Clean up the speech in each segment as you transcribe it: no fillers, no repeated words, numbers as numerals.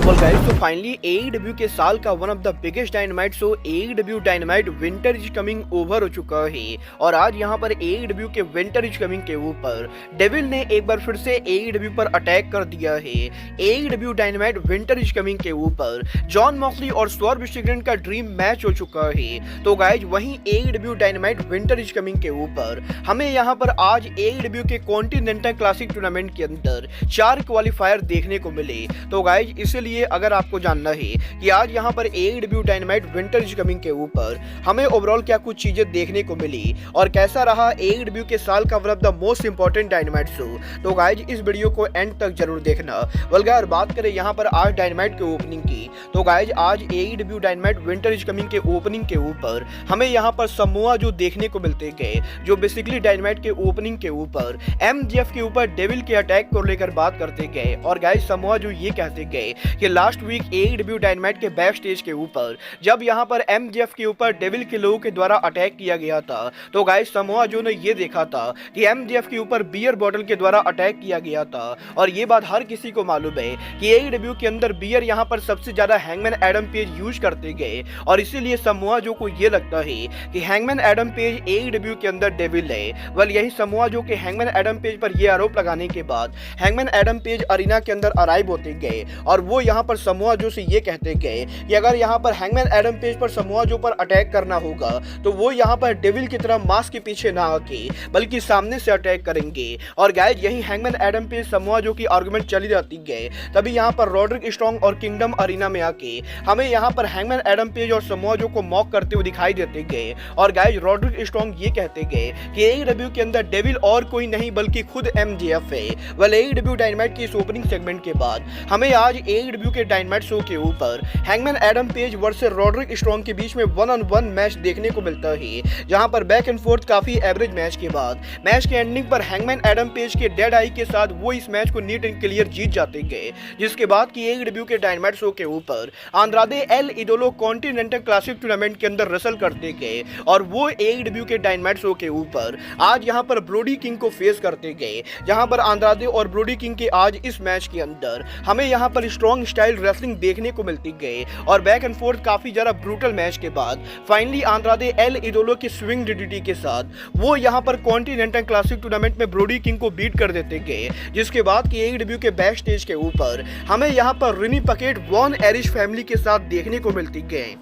Well guys, तो finally AEW के साल का one of the biggest dynamite show AEW dynamite winter is coming over हो चुका है। और आज यहाँ पर एईडब्ल्यू के विंटर इज कमिंग के ऊपर डेविल ने एक बार फिर से एईडब्ल्यू पर अटैक कर दिया है। AEW dynamite winter is coming के ऊपर जॉन मॉक्सली और स्वर्ग स्ट्राइकर का ड्रीम मैच हो चुका है। तो गाइज वहीं AEW dynamite winter is coming के ऊपर हमें यहाँ पर आज एईडब्ल्यू के कॉन्टिनेंटल क्लासिक टूर्नामेंट के अंदर 4 क्वालिफायर देखने को मिले। तो गाइज इसलिए अगर आपको जानना है कि आज यहाँ पर AEW dynamite winter is coming के ऊपर हमें ओवरऑल क्या कुछ चीजें देखने को मिली और कैसा रहा एईडब्ल्यू के साल का one of the most important dynamite show, तो गाइज इस वीडियो को एंड तक जरूर देखना। अगर बात करें यहाँ पर आज डायनामाइट के ओपनिंग की, तो गाइज आज AEW dynamite winter is coming के ओपनिंग के ऊपर हमें यहाँ पर समोआ जो देखने को मिलते गए, जो बेसिकली डायनामाइट के ओपनिंग के ऊपर एमजेएफ के ऊपर डेविल के अटैक को लेकर बात करते गए। और गाइज समोआ जो ये कहते गए कि लास्ट वीक एईडब्ल्यू डायनामाइट के बैक स्टेज के ऊपर जब यहाँ पर एमजेएफ के ऊपर डेविल के लोगों के द्वारा अटैक किया गया था, तो गाइस समोआ जो ने ये देखा था कि एमजेएफ के ऊपर बियर बॉटल के द्वारा अटैक किया गया था। और ये बात हर किसी को मालूम है कि एईडब्ल्यू के अंदर बियर यहाँ पर सबसे ज्यादा हैंगमैन एडम पेज यूज करते गए। और इसीलिए समोआ जो को ये लगता है कि हैंगमैन एडम पेज एईडब्ल्यू के अंदर डेविल है। वेल यही समोआ जो कि हैंगमैन एडम पेज पर यह आरोप लगाने के बाद हैंगमैन एडम पेज अरीना के अंदर अराइव होते गए और वो यहाँ पर समोआ जो से ये कहते गए कि अगर यहाँ पर हैंगमैन एडम पेज पर समोआ जो पर अटैक करना होगा तो वो यहाँ पर डेविल की तरह मास्क के पीछे ना आके बल्कि सामने से अटैक करेंगे। और गाइस यही hangman Adam page Samoa Joe की आर्गुमेंट चली जाती गए, तभी यहाँ पर रॉड्रिक स्ट्रॉन्ग और किंगडम अरीना में आके हमें यहाँ पर हैंगमैन एडम पेज और समोआ जो को मॉक करते हुए दिखाई देते गए। और गाइस रॉड्रिक स्ट्रॉन्ग ये कहते गए कि एईडब्ल्यू के अंदर डेविल और कोई नहीं बल्कि खुद एमजेएफ है। वेल एईडब्ल्यू डायनामाइट की इस ओपनिंग सेगमेंट के बाद हमें आज एईडब्ल्यू के डायनामाइट शो के ऊपर hangman Adam page versus Rodrick strong के बीच में 1-on-1 मैच देखने को मिलता है, जहां पर बैक एंड फोर्थ काफी एवरेज मैच के बाद मैच के एंडिंग पर हैंगमैन एडम पेज के डेड आई के साथ वो इस मैच को नीट एंड क्लियर जीत जाते गए। जिसके बाद की एईडब्ल्यू के डायनामाइट शो के ऊपर Andrade L इडोलो continental classic tournament के अंदर रसल करते गए और वो एईडब्ल्यू के डायनामाइट शो के ऊपर आज यहां पर ब्रोडी किंग को फेस करते गए, जहां पर आंद्रादे और ब्रोडी किंग के आज इस मैच के अंदर हमें यहां पर स्ट्रॉन्ग स्टाइल रेसलिंग देखने को मिलती गई। और बैक एंड फोर्थ काफी ज्यादा ब्रूटल मैच के बाद फाइनली आंद्रादे एल इडोलो की स्विंग डीडीटी के साथ वो यहां पर कॉन्टिनेंटल क्लासिक टूर्नामेंट में ब्रोडी किंग को बीट कर देते गए। जिसके बाद की एईडब्ल्यू के बैक स्टेज के ऊपर हमें यहां पर Rini pocket von Irish family के साथ देखने को मिलती गई,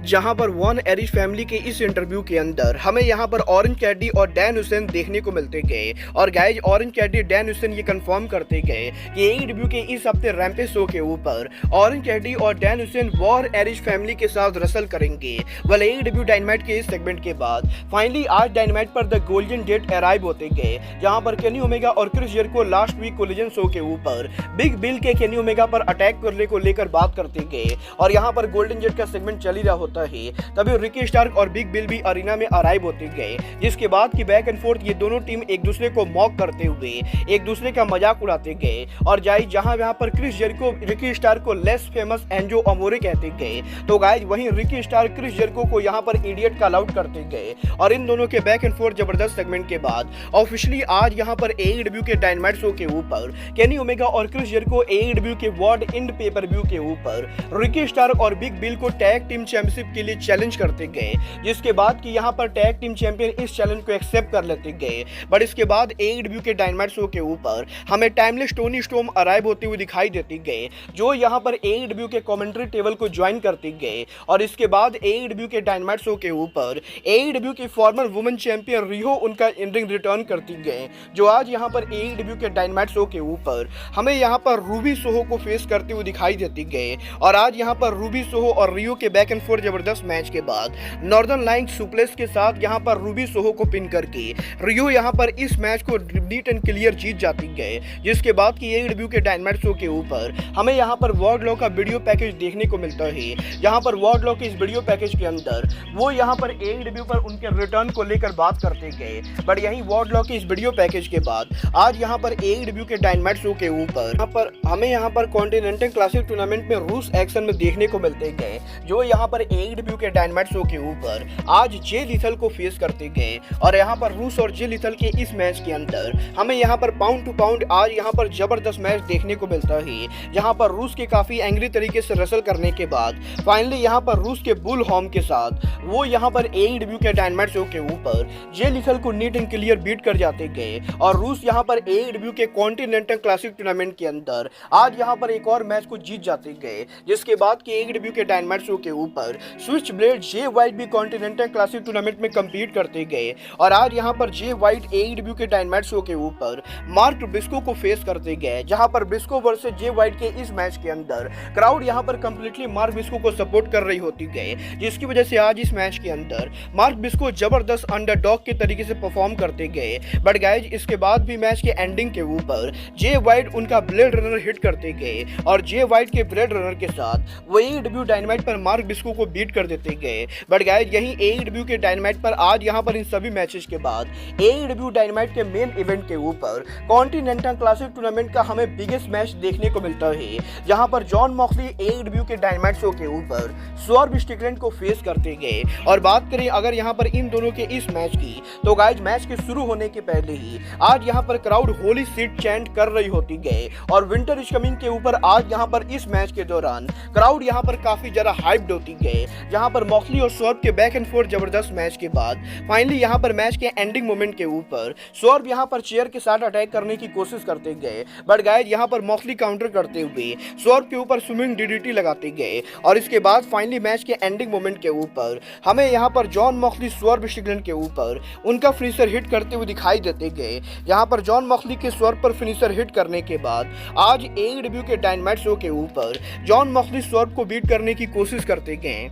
जहां पर वॉन एरिश फैमिली के इस इंटरव्यू के अंदर हमें यहां पर ऑरेंज कैडी और डैन हुसैन देखने को मिलते गए। और गाइज ऑरेंज कैडी डैन हुसैन ये कंफर्म करते गए कि एईडब्ल्यू के इस हफ्ते रैंपेज शो के ऊपर ऑरेंज कैडी और Dan Hussain von Irish family के साथ रसल करेंगे। वेल एईडब्ल्यू डायनामाइट के इस सेगमेंट के बाद फाइनली आज डायनामाइट पर द गोल्डन डेट अराइव होते गए, जहां पर केनी ओमेगा और Chris Jericho last week collision show के ऊपर बिग बिल के केनी ओमेगा पर अटैक करने को लेकर बात करते गए। और यहां पर गोल्डन जेट का सेगमेंट चल ही रहा होता है, तभी रिकी स्टार्क और बिग बिल भी अरीना में अराइव होते गए। जिसके बाद की बैक एंड फोर्थ ये दोनों टीम एक दूसरे को मॉक करते हुए एक दूसरे का मजाक उड़ाते गए। और जहां यहाँ पर क्रिस जेरिको रिकी स्टार्क को लेस फेमस एंजो अमोरे कहते गए, तो गाइज वहीं रिकी स्टार्क क्रिस जेरिको को यहाँ पर इडियट कॉल आउट करते गए। और इन दोनों के बैक एंड फोर्थ जबरदस्त सेगमेंट के बाद ऑफिशियली आज यहाँ पर एईडब्ल्यू के डायनामाइट शो के ऊपर केनी ओमेगा और क्रिस जेरिको एईडब्ल्यू के वर्ल्ड इंड पेपर व्यू के ऊपर रिकी स्टार्क और बिग बिल को टैग टीम चैंपियनशिप के लिए चैलेंज करते गए। जिसके बाद कि यहाँ पर टैग टीम चैंपियन इस चैलेंज को एक्सेप्ट कर लेते गए। बट इसके बाद एईडब्ल्यू के डायनामाइट शो के ऊपर हमें टाइमलेस टोनी स्टॉर्म अराइव होते हुए दिखाई देती गए, जो यहाँ पर एईडब्ल्यू के कमेंट्री टेबल को ज्वाइन करते गए। और इसके बाद एईडब्ल्यू के डायनामाइट शो के ऊपर एईडब्ल्यू की फॉर्मर वुमेन चैंपियन रिहो उनका इन-रिंग रिटर्न करती गए, जो आज यहाँ पर एईडब्ल्यू के डायनामाइट शो के ऊपर हमें यहाँ पर रूबी सोहो को फेस करते हुए दिखाई देती गए। और आज यहाँ पर रूबी सोहो और रियो के बैक एंड फोर्थ जबरदस्त मैच के बाद नॉर्दर्न लाइन सुप्लेस के साथ यहां पर रूबी सोहो को पिन करके रियो यहां पर इस मैच को नीट एंड क्लियर जीत जाती गए। जिसके बाद की एईडब्ल्यू के डायनामाइट शो के ऊपर हमें यहां पर वार्डलॉ का वीडियो पैकेज देखने को मिलता है, जहां पर वार्डलॉ के इस वीडियो पैकेज के अंदर वो यहां पर एईडब्ल्यू पर उनके रिटर्न को लेकर बात करते गए। बट यही वार्डलॉ के इस वीडियो पैकेज के बाद आज यहां पर एईडब्ल्यू के डायनामाइट शो के ऊपर हमें यहां पर कॉन्टिनेंटल क्लासिक टूर्नामेंट में रूस एक्शन में देखने को मिलते गए, जो यहां पर AEW के डायनामाइट शो के ऊपर आज जे लीथल को फेस करते गए और यहाँ पर रूस और जे लीथल के इस मैच के अंदर हमें यहाँ पर पाउंड टू पाउंड आज यहाँ पर जबरदस्त मैच देखने को मिलता है, जहाँ पर रूस के काफी एंग्री तरीके से रसल करने के बाद फाइनली यहाँ पर रूस के बुल हॉर्न के साथ वो यहाँ पर AEW के डायनामाइट शो के ऊपर जे लीथल को नीट एंड क्लियर बीट कर जाते गए और रूस यहाँ पर AEW के कॉन्टिनेंटल क्लासिक टूर्नामेंट के अंदर आज यहाँ पर एक और मैच को जीत जाते गए, जिसके बाद के AEW के डायनामाइट शो के ऊपर स्विच ब्लेड जे वाइट भी कॉन्टिनेंटल क्लासिक टूर्नामेंट में कम्पीट करते गए और आज यहाँ पर जे वाइट AEW के डायनामाइट शो के ऊपर मार्क ब्रिस्को को फेस करते गए, जहाँ पर ब्रिस्को वर्सेस जे वाइट के इस मैच के अंदर क्राउड यहाँ पर कंप्लीटली मार्क ब्रिस्को को सपोर्ट कर रही होती गए, जिसकी वजह से आज इस मैच के अंदर मार्क ब्रिस्को जबरदस्त अंडरडॉग के तरीके से परफॉर्म करते गए। बट गाइज इसके बाद भी मैच के एंडिंग के ऊपर जे वाइट उनका ब्लेड रनर हिट करते गए और जे वाइट के ब्लेड रनर के साथ वो AEW डायनामाइट पर मार्क ब्रिस्को को बीट कर देते गए। बट गाइज यही AEW के डायनामाइट पर आज यहाँ पर इन सभी मैचेस के बाद AEW डायनामाइट के मेन इवेंट के ऊपर कॉन्टिनेंटल क्लासिक टूर्नामेंट का हमें बिगेस्ट मैच देखने को मिलता है, जहाँ पर जॉन मॉक्सली AEW के डायनामाइट शो के ऊपर स्वॉर्ब स्टिकलैंड को फेस करते गए। और बात करें अगर यहाँ पर इन दोनों के इस मैच की, तो गाइज मैच के शुरू होने के पहले ही आज यहाँ पर क्राउड होली सीट चैंट कर रही होती गए और विंटर इज कमिंग के ऊपर आज यहाँ पर इस मैच के दौरान क्राउड यहाँ पर काफी ज्यादा हाइप्ड होती गए, जहाँ पर मॉक्सली और स्वॉर्ब के बैक एंड फोर्थ जबरदस्त मैच के बाद फाइनली यहाँ पर मैच के एंडिंग मोमेंट के ऊपर स्वॉर्ब यहाँ पर चेयर के साथ अटैक करने की कोशिश करते गए। बट गाइज यहाँ पर मॉक्सली काउंटर करते हुए स्वॉर्ब के ऊपर स्विमिंग DDT लगाते गए और इसके बाद फाइनली मैच के एंडिंग मोमेंट के ऊपर हमें यहाँ पर जॉन मॉक्सली स्वॉर्ब स्टिकलैंड के ऊपर उनका फिनिशर हिट करते हुए दिखाई देते गए। यहाँ पर जॉन मॉक्सली के स्वॉर्ब पर फिनिशर हिट करने के बाद आज AEW के डायनामाइट शो के ऊपर जॉन मॉक्सली स्वॉर्ब को बीट करने की कोशिश करते गए।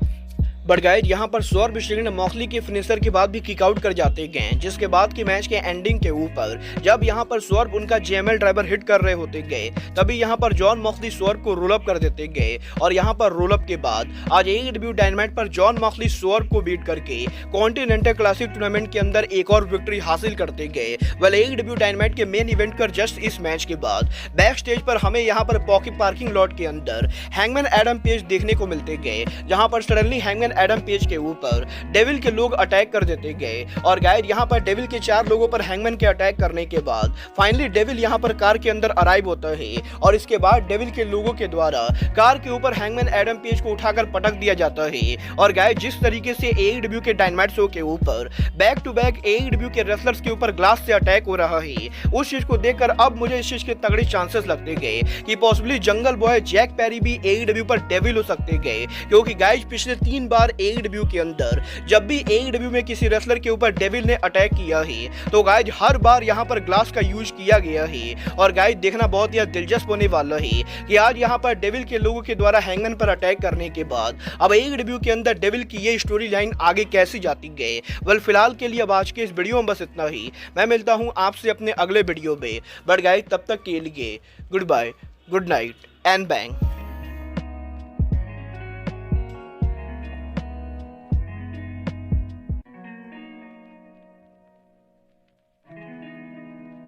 बट गाइज यहाँ पर स्वॉर्ब स्टिकलैंड मॉक्सली के फिनिशर के बाद भी किक आउट कर जाते गए, जिसके बाद की मैच के एंडिंग के ऊपर जब यहाँ पर स्वॉर्ब उनका JML ड्राइवर हिट कर रहे होते गए, तभी यहाँ पर जॉन मॉक्सली स्वॉर्ब को रोल अप कर देते गए और यहाँ पर रोल अप के बाद आज AEW डायनामाइट पर जॉन मॉक्सली स्वॉर्ब को बीट करके कॉन्टिनेंटल क्लासिक टूर्नामेंट के अंदर एक और विक्ट्री हासिल करते गए। वेल AEW डायनामाइट के मेन इवेंट कर जस्ट इस मैच के बाद बैक स्टेज पर हमें यहाँ पर पॉकेट पार्किंग लॉट के अंदर हैंगमैन एडम पेज देखने को मिलते गए, जहाँ पर सडनली हैंगमैन एडम पेज के ऊपर डेविल के लोग अटैक कर देते गए और गाइड यहाँ पर डेविल के 4 लोगों पर हैंगमैन के अटैक करने के बाद फाइनली डेविल यहाँ पर कार के अंदर अराइव होता है और इसके बाद डेविल के लोगों के द्वारा कार के ऊपर हैंगमैन एडम पेज को उठाकर पटक दिया जाता है। और गाइड जिस तरीके से AEW के डायनामाइट शो के ऊपर बैक टू बैक AEW के रेसलर्स के ऊपर ग्लास से अटैक हो रहा है, उस चीज को देखकर अब मुझे इस चीज के तगड़े चांसेस लगते गए कि possibly jungle boy Jack Perry भी AEW पर डेविल हो सकते गए, क्योंकि गाइज पिछले 3 बार AEW के अंदर जब भी AEW में किसी रेसलर के ऊपर डेविल ने अटैक किया है तो गाइज हर बार यहाँ पर ग्लास का यूज किया गया है। और गाइज देखना बहुत ही दिलचस्प होने वाला है कि आज यहाँ पर डेविल के लोगों के द्वारा हैंगमैन पर अटैक करने के बाद अब AEW के अंदर डेविल की ये स्टोरी लाइन आगे कैसी जाती गए। वेल फिलहाल के लिए अब आज के इस वीडियो में बस इतना ही। मैं मिलता हूँ आपसे अपने अगले वीडियो में, बट गाइज तब तक के लिए good bye, good night and bang.